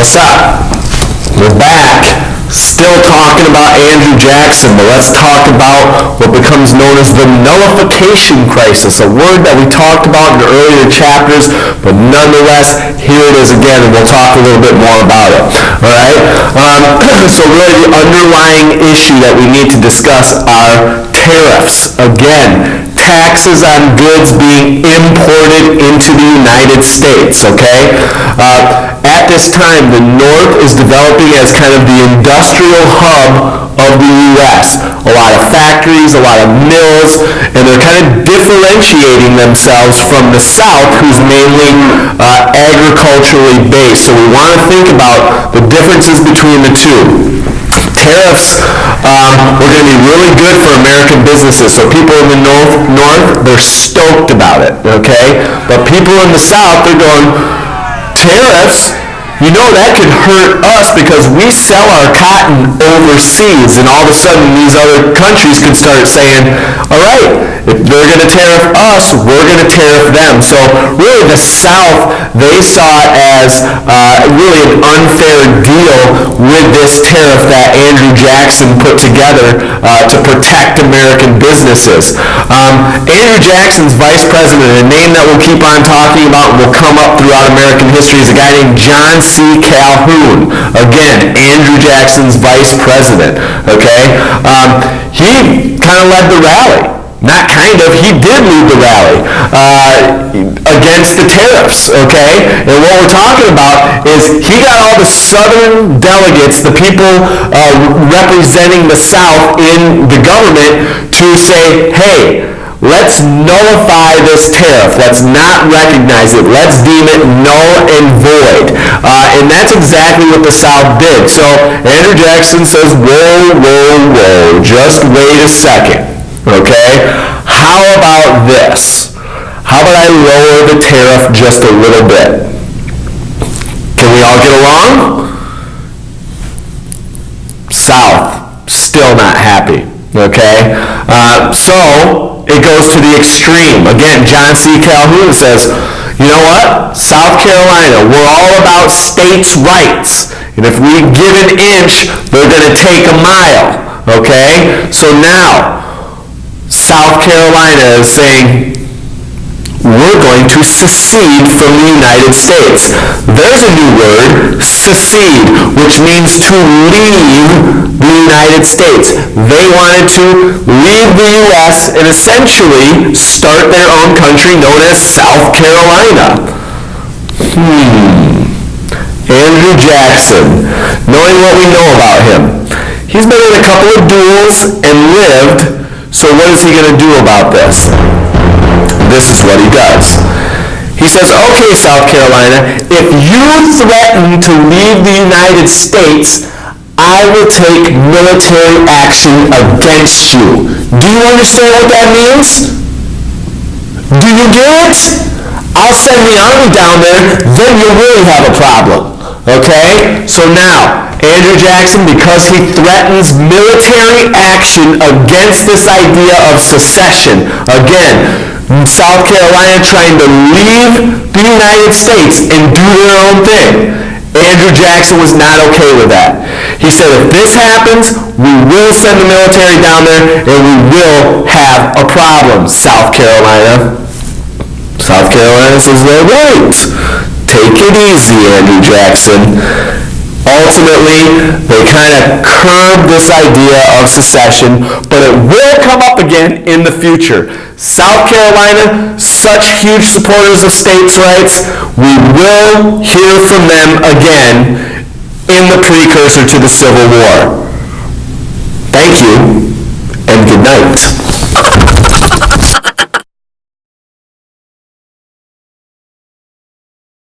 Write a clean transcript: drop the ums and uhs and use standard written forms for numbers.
What's up? We're back, still talking about Andrew Jackson, but let's talk about what becomes known as the nullification crisis, a word that we talked about in earlier chapters, but nonetheless, here it is again, and we'll talk a little bit more about it. All right? So really the underlying issue that we need to discuss are tariffs. Again, taxes on goods being imported into the United States, okay? At this time, the North is developing as kind of the industrial hub of the U.S. A lot of factories, a lot of mills, and they're kind of differentiating themselves from the South, who's mainly agriculturally based. So we want to think about the differences between the two. Tariffs were going to be really good for American businesses. So people in the North, they're stoked about it, okay? But people in the South, they're going, tariffs? You know that could hurt us because we sell our cotton overseas, and all of a sudden these other countries could start saying, all right, if they're going to tariff us, we're going to tariff them. So really the South, they saw it as really an unfair deal with this tariff that Andrew Jackson put together to protect American businesses. Andrew Jackson's vice president, a name that we'll keep on talking about and will come up throughout American history, is a guy named John C. Calhoun. Again, Andrew Jackson's vice president, okay? He kind of led the rally. Not kind of, he did lead the rally against the tariffs, okay? And what we're talking about is he got all the Southern delegates, the people representing the South in the government, to say, hey, let's nullify this tariff. Let's not recognize it. Let's deem it null and void. And that's exactly what the South did. So Andrew Jackson says, whoa, whoa, whoa, just wait a second, okay? How about this? How about I lower the tariff just a little bit? Can we all get along? South, still not happy, okay? So it goes to the extreme. Again, John C. Calhoun says, you know what? South Carolina, we're all about states' rights. And if we give an inch, they're going to take a mile. Okay? So now, South Carolina is saying, we're going to secede from the United States. There's a new word, secede, which means to leave the United States. They wanted to leave the U.S. and essentially start their own country known as South Carolina. Andrew Jackson, knowing what we know about him, he's been in a couple of duels and lived, so what is he going to do about this? This is what he does. He says, okay, South Carolina, if you threaten to leave the United States, I will take military action against you. Do you understand what that means? Do you get it? I'll send the army down there, then you'll really have a problem. Okay? So now, Andrew Jackson, because he threatens military action against this idea of secession, again, South Carolina trying to leave the United States and do their own thing. Andrew Jackson was not okay with that. He said, if this happens, we will send the military down there and we will have a problem, South Carolina. South Carolina says, they're right. Take it easy, Andrew Jackson. Ultimately, they kind of curbed this idea of secession, but it will come up again in the future. South Carolina, such huge supporters of states' rights, we will hear from them again in the precursor to the Civil War.